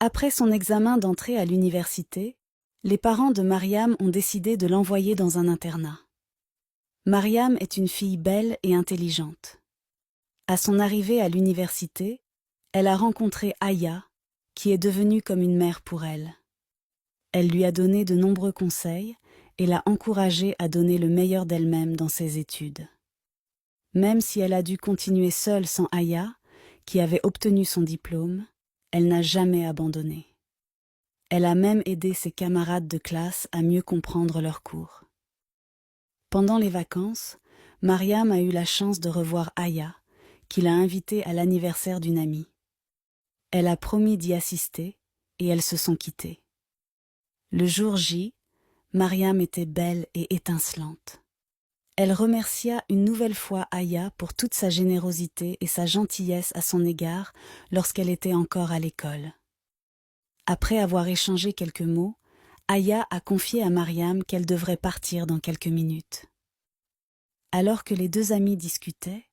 Après son examen d'entrée à l'université, les parents de Mariam ont décidé de l'envoyer dans un internat. Mariam est une fille belle et intelligente. À son arrivée à l'université, elle a rencontré Aya, qui est devenue comme une mère pour elle. Elle lui a donné de nombreux conseils et l'a encouragée à donner le meilleur d'elle-même dans ses études. Même si elle a dû continuer seule sans Aya, qui avait obtenu son diplôme, elle n'a jamais abandonné. Elle a même aidé ses camarades de classe à mieux comprendre leurs cours. Pendant les vacances, Mariam a eu la chance de revoir Aya, qui l'a invitée à l'anniversaire d'une amie. Elle a promis d'y assister et elles se sont quittées. Le jour J, Mariam était belle et étincelante. Elle remercia une nouvelle fois Aya pour toute sa générosité et sa gentillesse à son égard lorsqu'elle était encore à l'école. Après avoir échangé quelques mots, Aya a confié à Mariam qu'elle devrait partir dans quelques minutes. Alors que les deux amis discutaient,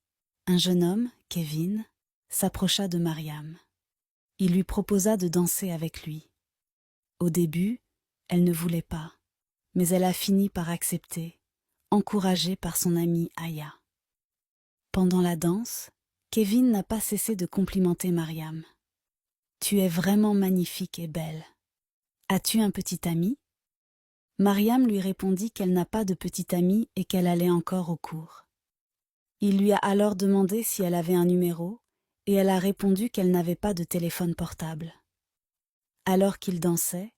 un jeune homme, Kevin, s'approcha de Mariam. Il lui proposa de danser avec lui. Au début, elle ne voulait pas, mais elle a fini par accepter, encouragée par son amie Aya. Pendant la danse, Kevin n'a pas cessé de complimenter Mariam. « Tu es vraiment magnifique et belle. As-tu un petit ami ?» Mariam lui répondit qu'elle n'a pas de petit ami et qu'elle allait encore au cours. Il lui a alors demandé si elle avait un numéro, et elle a répondu qu'elle n'avait pas de téléphone portable. Alors qu'ils dansaient,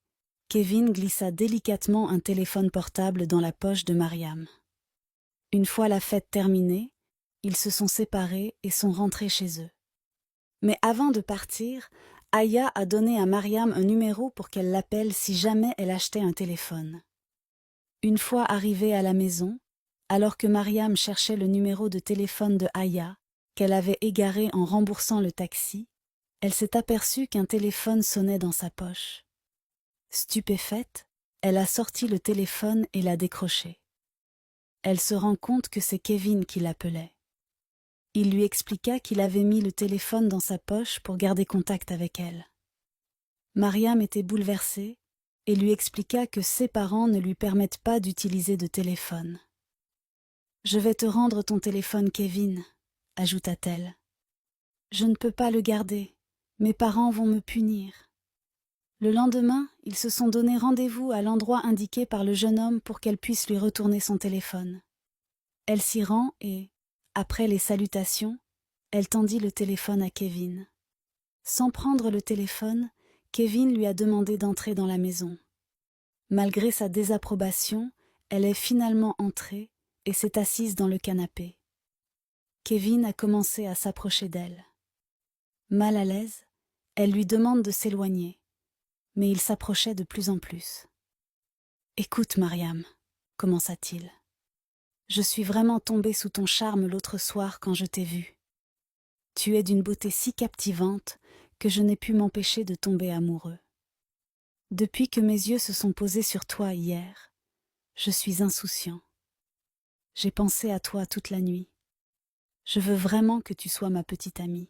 Kevin glissa délicatement un téléphone portable dans la poche de Mariam. Une fois la fête terminée, ils se sont séparés et sont rentrés chez eux. Mais avant de partir, Aya a donné à Mariam un numéro pour qu'elle l'appelle si jamais elle achetait un téléphone. Une fois arrivée à la maison, alors que Mariam cherchait le numéro de téléphone de Aya, qu'elle avait égaré en remboursant le taxi, elle s'est aperçue qu'un téléphone sonnait dans sa poche. Stupéfaite, elle a sorti le téléphone et l'a décroché. Elle se rend compte que c'est Kevin qui l'appelait. Il lui expliqua qu'il avait mis le téléphone dans sa poche pour garder contact avec elle. Mariam était bouleversée et lui expliqua que ses parents ne lui permettent pas d'utiliser de téléphone. « Je vais te rendre ton téléphone, Kevin, » ajouta-t-elle. « Je ne peux pas le garder, mes parents vont me punir. » Le lendemain, ils se sont donné rendez-vous à l'endroit indiqué par le jeune homme pour qu'elle puisse lui retourner son téléphone. Elle s'y rend et, après les salutations, elle tendit le téléphone à Kevin. Sans prendre le téléphone, Kevin lui a demandé d'entrer dans la maison. Malgré sa désapprobation, elle est finalement entrée et s'est assise dans le canapé. Kevin a commencé à s'approcher d'elle. Mal à l'aise, elle lui demande de s'éloigner, mais il s'approchait de plus en plus. « Écoute, Mariam, » commença-t-il. « Je suis vraiment tombé sous ton charme l'autre soir quand je t'ai vue. Tu es d'une beauté si captivante que je n'ai pu m'empêcher de tomber amoureux. Depuis que mes yeux se sont posés sur toi hier, je suis insouciant. J'ai pensé à toi toute la nuit. Je veux vraiment que tu sois ma petite amie. »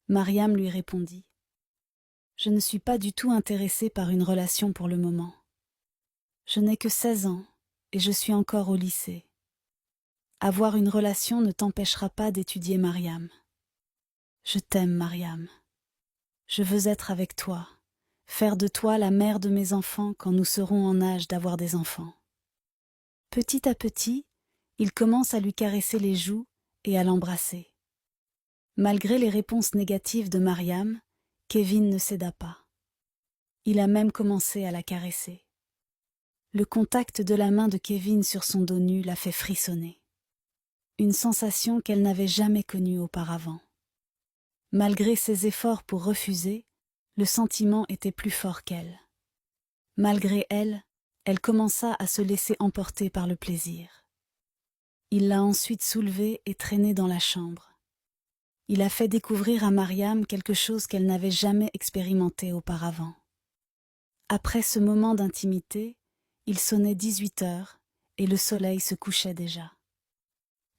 Mariam lui répondit. « Je ne suis pas du tout intéressée par une relation pour le moment. Je n'ai que 16 ans et je suis encore au lycée. Avoir une relation ne t'empêchera pas d'étudier, Mariam. Je t'aime, Mariam. Je veux être avec toi, faire de toi la mère de mes enfants quand nous serons en âge d'avoir des enfants. » Petit à petit, il commence à lui caresser les joues et à l'embrasser. Malgré les réponses négatives de Mariam, Kevin ne céda pas. Il a même commencé à la caresser. Le contact de la main de Kevin sur son dos nu l'a fait frissonner. Une sensation qu'elle n'avait jamais connue auparavant. Malgré ses efforts pour refuser, le sentiment était plus fort qu'elle. Malgré elle, elle commença à se laisser emporter par le plaisir. Il l'a ensuite soulevée et traînée dans la chambre. Il a fait découvrir à Mariam quelque chose qu'elle n'avait jamais expérimenté auparavant. Après ce moment d'intimité, il sonnait 18 heures et le soleil se couchait déjà.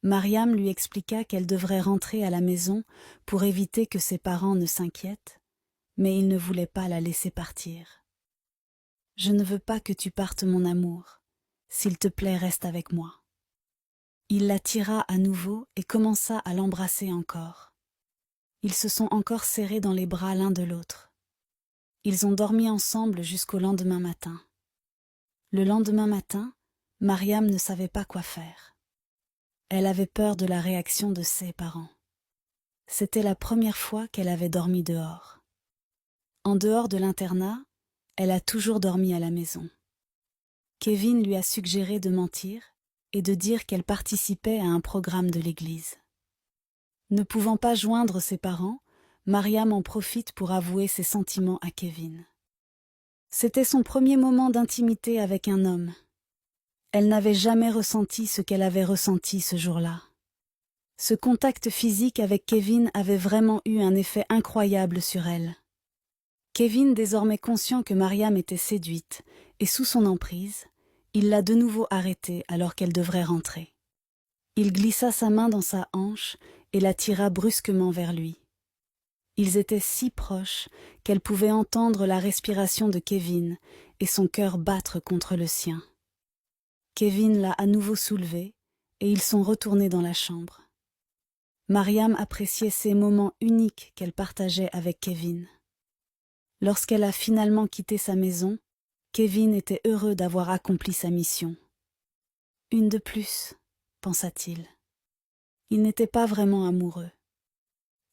Mariam lui expliqua qu'elle devrait rentrer à la maison pour éviter que ses parents ne s'inquiètent, mais il ne voulait pas la laisser partir. « Je ne veux pas que tu partes, mon amour. S'il te plaît, reste avec moi. » Il la tira à nouveau et commença à l'embrasser encore. Ils se sont encore serrés dans les bras l'un de l'autre. Ils ont dormi ensemble jusqu'au lendemain matin. Le lendemain matin, Mariam ne savait pas quoi faire. Elle avait peur de la réaction de ses parents. C'était la première fois qu'elle avait dormi dehors. En dehors de l'internat, elle a toujours dormi à la maison. Kevin lui a suggéré de mentir et de dire qu'elle participait à un programme de l'église. Ne pouvant pas joindre ses parents, Mariam en profite pour avouer ses sentiments à Kevin. C'était son premier moment d'intimité avec un homme. Elle n'avait jamais ressenti ce qu'elle avait ressenti ce jour-là. Ce contact physique avec Kevin avait vraiment eu un effet incroyable sur elle. Kevin, désormais conscient que Mariam était séduite et sous son emprise, il l'a de nouveau arrêtée alors qu'elle devrait rentrer. Il glissa sa main dans sa hanche et la tira brusquement vers lui. Ils étaient si proches qu'elle pouvait entendre la respiration de Kevin et son cœur battre contre le sien. Kevin l'a à nouveau soulevée et ils sont retournés dans la chambre. Mariam appréciait ces moments uniques qu'elle partageait avec Kevin. Lorsqu'elle a finalement quitté sa maison, Kevin était heureux d'avoir accompli sa mission. Une de plus, pensa-t-il. Il n'était pas vraiment amoureux.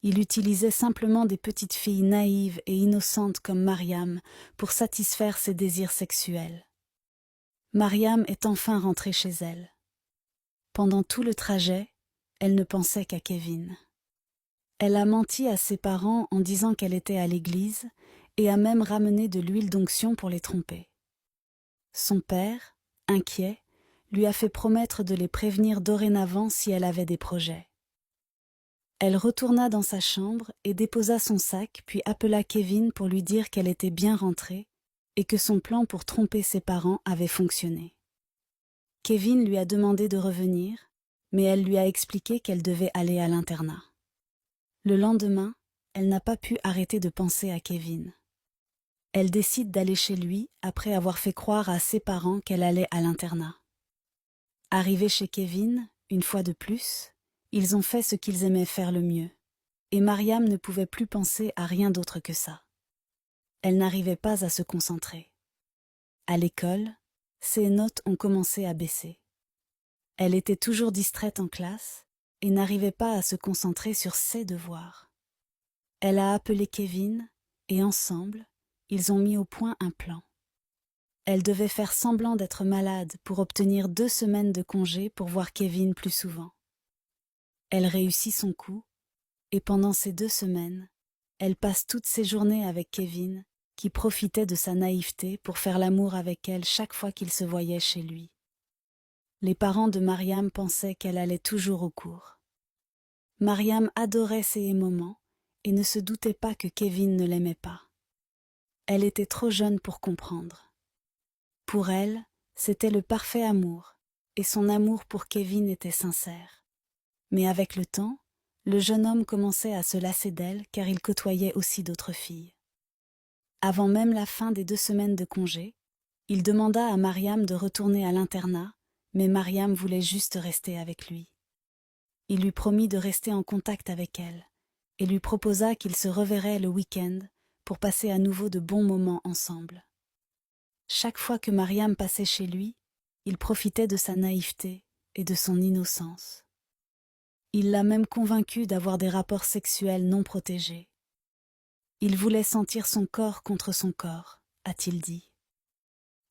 Il utilisait simplement des petites filles naïves et innocentes comme Mariam pour satisfaire ses désirs sexuels. Mariam est enfin rentrée chez elle. Pendant tout le trajet, elle ne pensait qu'à Kevin. Elle a menti à ses parents en disant qu'elle était à l'église et a même ramené de l'huile d'onction pour les tromper. Son père, inquiet, lui a fait promettre de les prévenir dorénavant si elle avait des projets. Elle retourna dans sa chambre et déposa son sac, puis appela Kevin pour lui dire qu'elle était bien rentrée et que son plan pour tromper ses parents avait fonctionné. Kevin lui a demandé de revenir, mais elle lui a expliqué qu'elle devait aller à l'internat. Le lendemain, elle n'a pas pu arrêter de penser à Kevin. Elle décide d'aller chez lui après avoir fait croire à ses parents qu'elle allait à l'internat. Arrivée chez Kevin, une fois de plus, ils ont fait ce qu'ils aimaient faire le mieux, et Mariam ne pouvait plus penser à rien d'autre que ça. Elle n'arrivait pas à se concentrer. À l'école, ses notes ont commencé à baisser. Elle était toujours distraite en classe et n'arrivait pas à se concentrer sur ses devoirs. Elle a appelé Kevin et ensemble, ils ont mis au point un plan. Elle devait faire semblant d'être malade pour obtenir 2 semaines de congé pour voir Kevin plus souvent. Elle réussit son coup et pendant ces 2 semaines, elle passe toutes ses journées avec Kevin qui profitait de sa naïveté pour faire l'amour avec elle chaque fois qu'il se voyait chez lui. Les parents de Mariam pensaient qu'elle allait toujours au cours. Mariam adorait ces moments et ne se doutait pas que Kevin ne l'aimait pas. Elle était trop jeune pour comprendre. Pour elle, c'était le parfait amour, et son amour pour Kevin était sincère. Mais avec le temps, le jeune homme commençait à se lasser d'elle car il côtoyait aussi d'autres filles. Avant même la fin des 2 semaines de congé, il demanda à Mariam de retourner à l'internat, mais Mariam voulait juste rester avec lui. Il lui promit de rester en contact avec elle, et lui proposa qu'ils se reverraient le week-end pour passer à nouveau de bons moments ensemble. Chaque fois que Mariam passait chez lui, il profitait de sa naïveté et de son innocence. Il l'a même convaincue d'avoir des rapports sexuels non protégés. Il voulait sentir son corps contre son corps, a-t-il dit.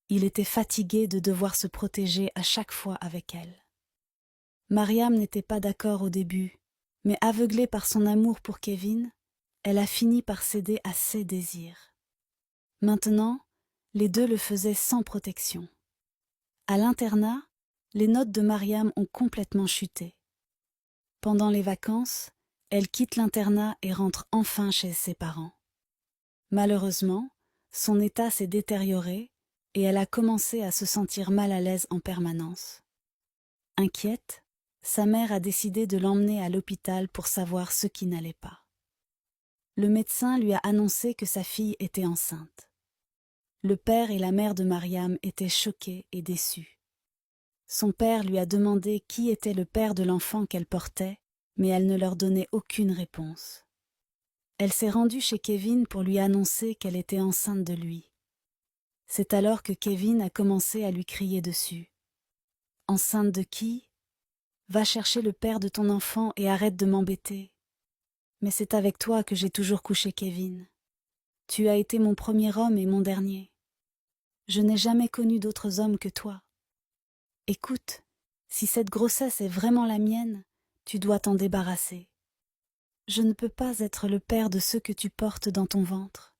Il était fatigué de devoir se protéger à chaque fois avec elle. Mariam n'était pas d'accord au début, mais aveuglée par son amour pour Kevin, elle a fini par céder à ses désirs. Maintenant, les deux le faisaient sans protection. À l'internat, les notes de Mariam ont complètement chuté. Pendant les vacances, elle quitte l'internat et rentre enfin chez ses parents. Malheureusement, son état s'est détérioré et elle a commencé à se sentir mal à l'aise en permanence. Inquiète, sa mère a décidé de l'emmener à l'hôpital pour savoir ce qui n'allait pas. Le médecin lui a annoncé que sa fille était enceinte. Le père et la mère de Mariam étaient choqués et déçus. Son père lui a demandé qui était le père de l'enfant qu'elle portait, mais elle ne leur donnait aucune réponse. Elle s'est rendue chez Kevin pour lui annoncer qu'elle était enceinte de lui. C'est alors que Kevin a commencé à lui crier dessus. « Enceinte de qui ? Va chercher le père de ton enfant et arrête de m'embêter. » « Mais c'est avec toi que j'ai toujours couché, Kevin. Tu as été mon premier homme et mon dernier. Je n'ai jamais connu d'autres hommes que toi. Écoute, si cette grossesse est vraiment la mienne, tu dois t'en débarrasser. Je ne peux pas être le père de ceux que tu portes dans ton ventre.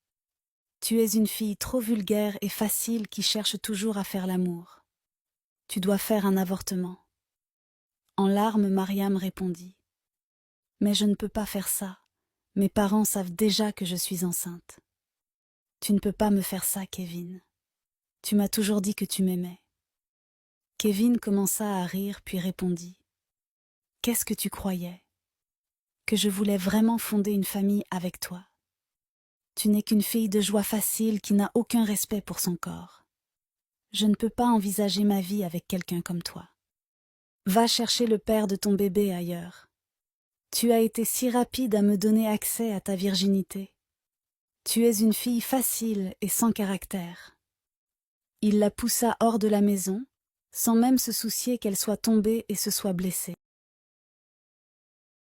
Tu es une fille trop vulgaire et facile qui cherche toujours à faire l'amour. Tu dois faire un avortement. » En larmes, Mariam répondit. « Mais je ne peux pas faire ça. Mes parents savent déjà que je suis enceinte. » « Tu ne peux pas me faire ça, Kevin. Tu m'as toujours dit que tu m'aimais. » Kevin commença à rire puis répondit. « Qu'est-ce que tu croyais ? Que je voulais vraiment fonder une famille avec toi. Tu n'es qu'une fille de joie facile qui n'a aucun respect pour son corps. Je ne peux pas envisager ma vie avec quelqu'un comme toi. Va chercher le père de ton bébé ailleurs. Tu as été si rapide à me donner accès à ta virginité. Tu es une fille facile et sans caractère. » Il la poussa hors de la maison, sans même se soucier qu'elle soit tombée et se soit blessée.